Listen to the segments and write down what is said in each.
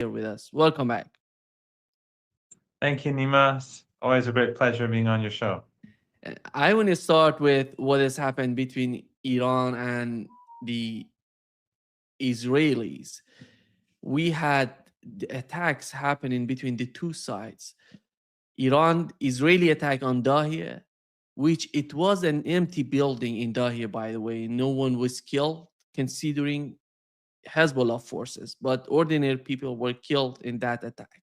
here with us. Welcome back. Thank you, Nima. It's always a great pleasure being on your show. I want to start with what has happened between Iran and the Israelis. We had the attacks happening between the two sides. Iran Israeli attack on Dahia, which it was an empty building in Dahia, by the way. No one was killed, considering Hezbollah forces, but ordinary people were killed in that attack.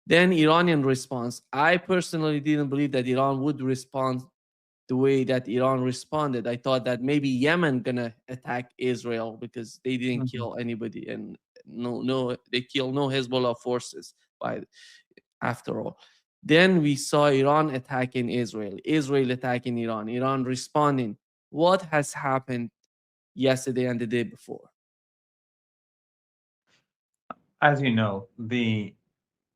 Then Iranian response. I personally didn't believe that Iran would respond the way that Iran responded. I thought that maybe Yemen gonna attack Israel because they didn't Mhm. kill anybody, and no, they killed no Hezbollah forces by after all. Then we saw Iran attacking Israel, Israel attacking Iran, Iran responding. What has happened yesterday and the day before? As you know, the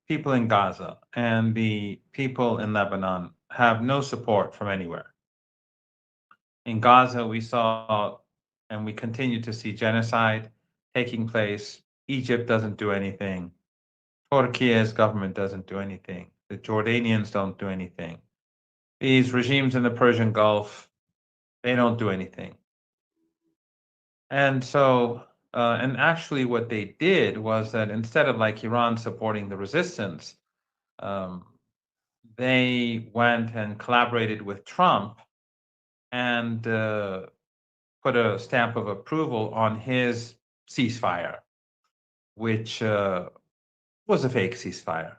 people in Gaza and the people in Lebanon have no support from anywhere. In Gaza, we saw and we continue to see genocide taking place. Egypt doesn't do anything. Turkey's government doesn't do anything. The Jordanians don't do anything. These regimes in the Persian Gulf, they don't do anything. And so, and actually, what they did was that instead of like Iran supporting the resistance, um, they went and collaborated with Trump and put a stamp of approval on his ceasefire, which was a fake ceasefire.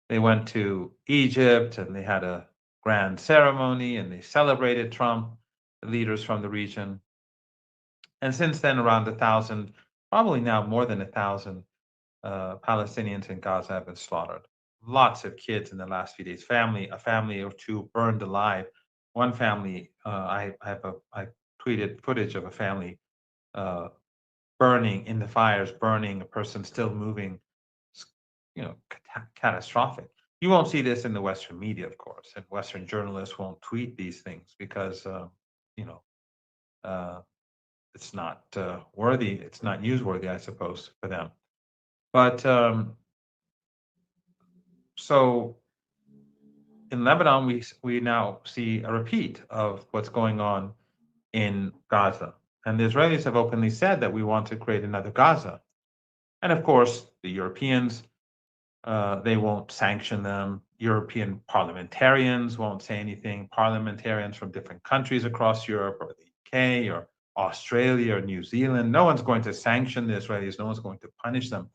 They went to Egypt and they had a grand ceremony and they celebrated Trump, the leaders from the region. And since then, around 1,000, probably now more than 1,000 Palestinians in Gaza have been slaughtered. Lots of kids in the last few days. A family or two burned alive. One family, I tweeted footage of a family uh, burning in the fires, burning, a person still moving. You know, catastrophic. You won't see this in the Western media, of course, and Western journalists won't tweet these things because, you know, uh, it's not worthy. It's not newsworthy, I suppose, for them. But so in Lebanon, we now see a repeat of what's going on in Gaza. And the Israelis have openly said that we want to create another Gaza. And of course, the Europeans, they won't sanction them. European parliamentarians won't say anything. Parliamentarians from different countries across Europe or the UK or Australia or New Zealand, no one's going to sanction the Israelis. No one's going to punish them.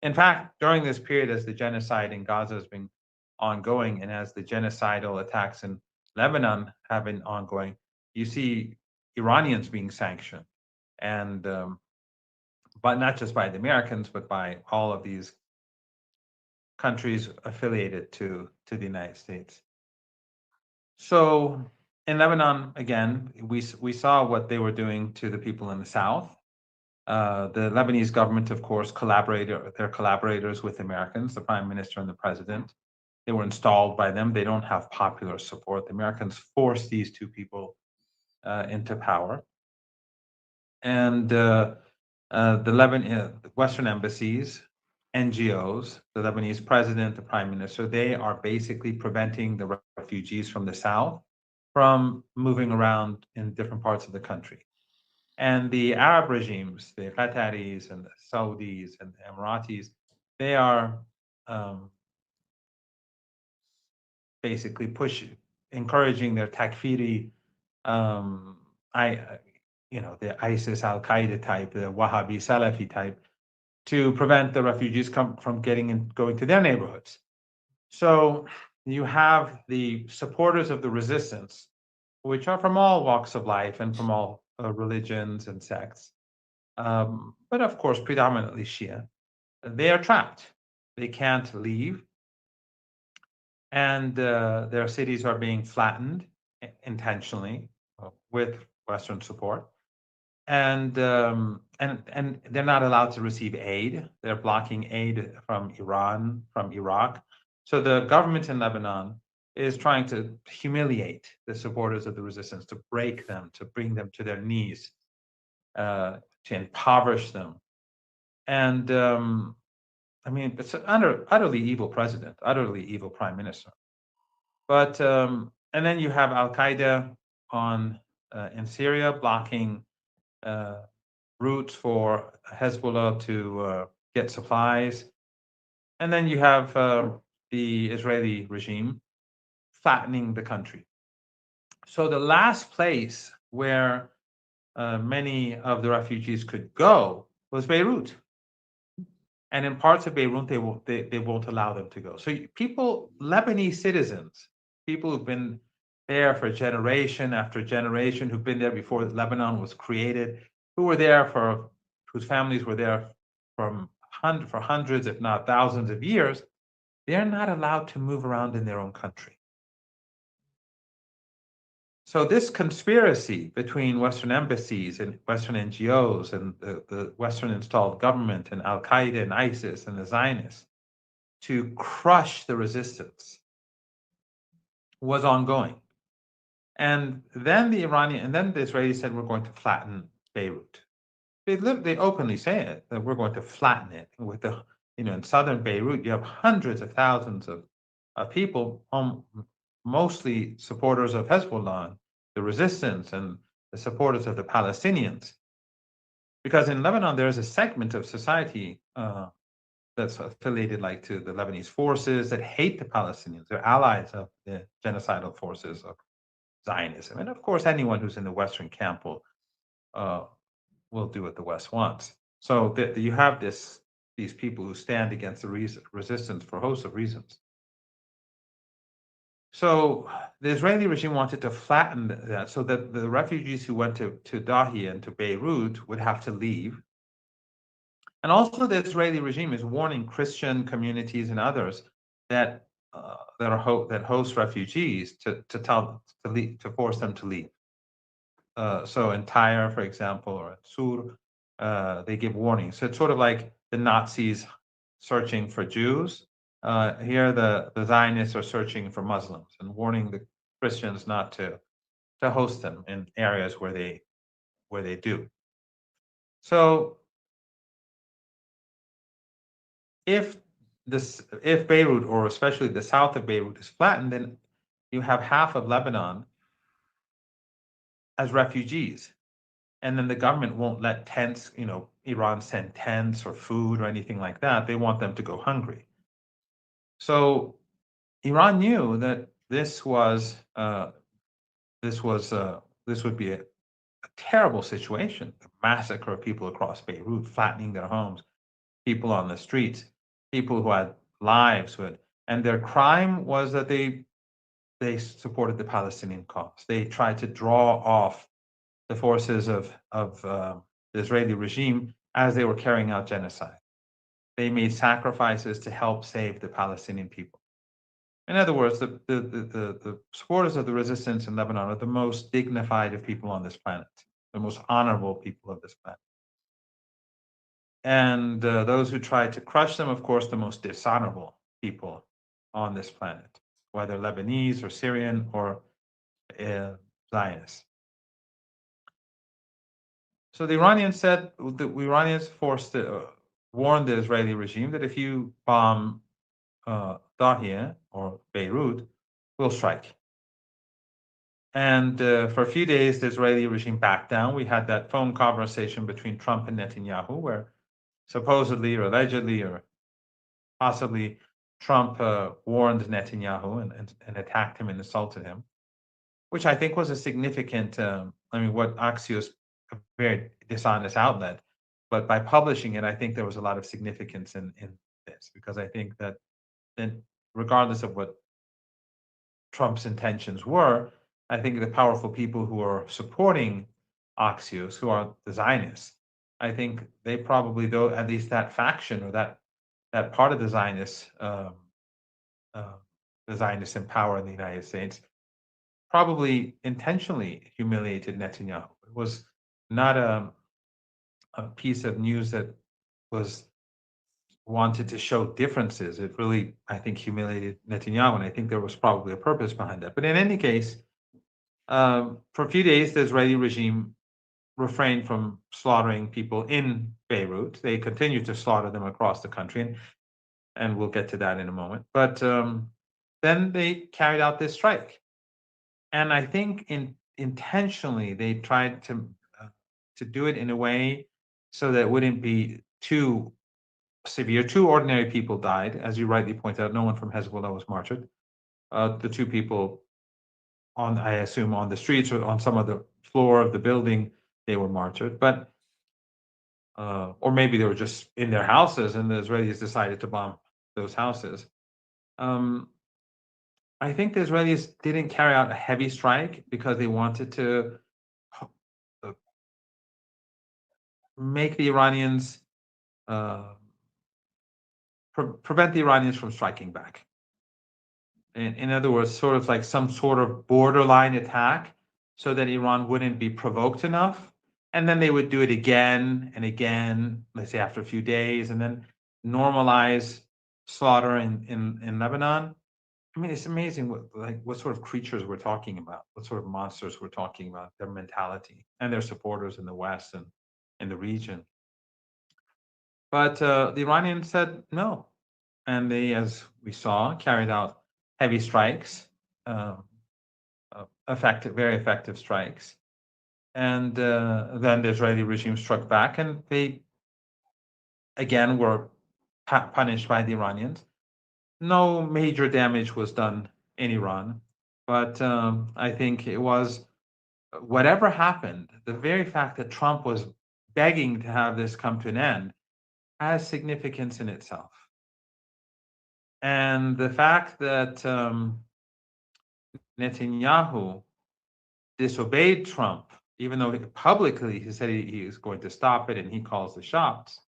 In fact, during this period, as the genocide in Gaza has been ongoing and as the genocidal attacks in Lebanon have been ongoing, you see Iranians being sanctioned. And but not just by the Americans, but by all of these countries affiliated to the United States. So in Lebanon, again, we saw what they were doing to the people in the south. The Lebanese government, of course, they're collaborators with Americans, the prime minister and the president. They were installed by them. They don't have popular support. The Americans forced these two people into power. And the Western embassies, NGOs, the Lebanese president, the prime minister, they are basically preventing the refugees from the south from moving around in different parts of the country. And the Arab regimes, the Qataris and the Saudis and the Emiratis, they are um, basically encouraging their takfiri, um, I, the ISIS, Al Qaeda type, the Wahhabi Salafi type, to prevent the refugees from getting and going to their neighborhoods. So you have the supporters of the resistance, which are from all walks of life and from all religions and sects, but of course predominantly Shia. They are trapped. They can't leave, and their cities are being flattened intentionally with Western support, and they're not allowed to receive aid. They're blocking aid from Iran, from Iraq. So the government in Lebanon is trying to humiliate the supporters of the resistance, to break them, to bring them to their knees, to impoverish them, and I mean, it's an utterly evil president, utterly evil prime minister. But and then you have Al Qaeda on in Syria blocking routes for Hezbollah to get supplies, and then you have the Israeli regime flattening the country. So the last place where many of the refugees could go was Beirut. And in parts of Beirut, they won't allow them to go. So people, Lebanese citizens, people who've been there for generation after generation, who've been there before Lebanon was created, who were there whose families were there for hundreds, if not thousands of years, they're not allowed to move around in their own country. So this conspiracy between Western embassies and Western NGOs and the Western installed government and Al Qaeda and ISIS and the Zionists to crush the resistance was ongoing. And then the Israelis said, we're going to flatten Beirut. They openly say it, that we're going to flatten it. With in southern Beirut, you have hundreds of thousands of people, mostly supporters of Hezbollah, the resistance, and the supporters of the Palestinians. Because in Lebanon, there is a segment of society that's affiliated to the Lebanese forces that hate the Palestinians. They're allies of the genocidal forces of Zionism. And of course, anyone who's in the Western camp will do what the West wants. So you have these people who stand against the resistance for a host of reasons. So the Israeli regime wanted to flatten that so that the refugees who went to Dahia and to Beirut would have to leave. And also the Israeli regime is warning Christian communities and others that host refugees to force them to leave. So in Tyre, for example, or Sur, they give warnings. So it's sort of like the Nazis searching for Jews. Here, the Zionists are searching for Muslims and warning the Christians not to host them in areas where they do. So if Beirut, or especially the south of Beirut, is flattened, then you have half of Lebanon as refugees. And then the government won't let tents, Iran send tents or food or anything like that. They want them to go hungry. So Iran knew that this would be a terrible situation, the massacre of people across Beirut, flattening their homes, people on the streets, people who had lives, and their crime was that they supported the Palestinian cause. They tried to draw off the forces of the Israeli regime as they were carrying out genocide. They made sacrifices to help save the Palestinian people. In other words, the supporters of the resistance in Lebanon are the most dignified of people on this planet, the most honorable people of this planet. And those who tried to crush them, of course, the most dishonorable people on this planet, whether Lebanese or Syrian or Zionist. So the Iranians warned the Israeli regime that if you bomb Dahia or Beirut, we'll strike. And for a few days, the Israeli regime backed down. We had that phone conversation between Trump and Netanyahu, where supposedly or allegedly or possibly Trump warned Netanyahu and attacked him and insulted him, which I think was a significant, what Axios, a very dishonest outlet, but by publishing it, I think there was a lot of significance in this, because I think that then, regardless of what Trump's intentions were, I think the powerful people who are supporting Axios, who are the Zionists, I think they probably, though, at least that faction or that part of the Zionists in power in the United States, probably intentionally humiliated Netanyahu. It was not a piece of news that was wanted to show differences. It really, I think, humiliated Netanyahu, and I think there was probably a purpose behind that. But in any case, for a few days, the Israeli regime refrained from slaughtering people in Beirut. They continued to slaughter them across the country. And and we'll get to that in a moment. But then they carried out this strike, and I think intentionally they tried to do it in a way so that it wouldn't be too severe. Two ordinary people died, as you rightly point out. No one from Hezbollah was martyred. The two people on, I assume, on the streets or on some other floor of the building, they were martyred. But or maybe they were just in their houses and the Israelis decided to bomb those houses. I think the Israelis didn't carry out a heavy strike because they wanted to make the Iranians prevent the Iranians from striking back. In other words, sort of like some sort of borderline attack so that Iran wouldn't be provoked enough. And then they would do it again and again, let's say after a few days, and then normalize slaughter in Lebanon. I mean, it's amazing what sort of creatures we're talking about, what sort of monsters we're talking about, their mentality and their supporters in the West and in the region. But the Iranians said no. And they, as we saw, carried out heavy strikes, very effective strikes. And then the Israeli regime struck back, and they again were punished by the Iranians. No major damage was done in Iran, but I think it was, whatever happened, the very fact that Trump was begging to have this come to an end has significance in itself. And the fact that Netanyahu disobeyed Trump, even though publicly he said he is going to stop it and he calls the shots,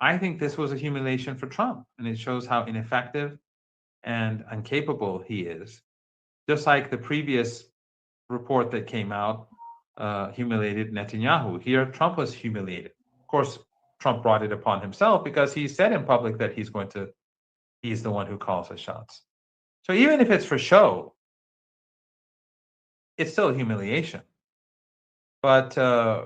I think this was a humiliation for Trump. And it shows how ineffective and incapable he is. Just like the previous report that came out humiliated Netanyahu. Here, Trump was humiliated. Of course, Trump brought it upon himself because he said in public that he's the one who calls the shots. So even if it's for show, it's still a humiliation. But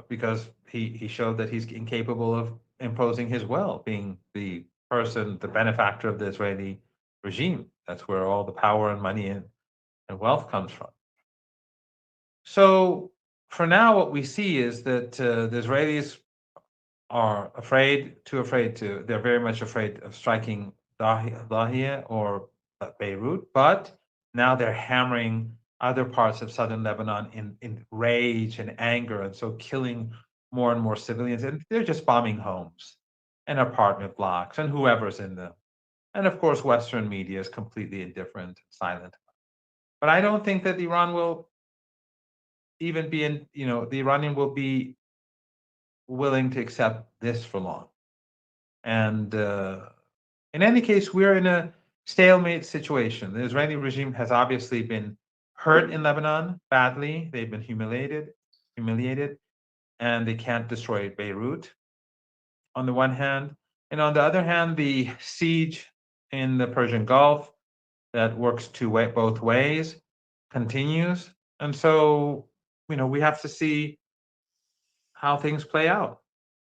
because he showed that he's incapable of imposing his will, being the person, the benefactor of the Israeli regime. That's where all the power and money and wealth comes from. So for now, what we see is that the Israelis are they're very much afraid of striking Dahia or Beirut, but now they're hammering other parts of southern Lebanon in rage and anger, and so killing more and more civilians. And they're just bombing homes and apartment blocks and whoever's in them. And of course, Western media is completely indifferent, silent. But I don't think that Iran will even be the Iranian will be willing to accept this for long. And in any case, we're in a stalemate situation. The Israeli regime has obviously been hurt in Lebanon badly. They've been humiliated, and they can't destroy Beirut on the one hand. And on the other hand, the siege in the Persian Gulf that works both ways continues. And so, we have to see how things play out.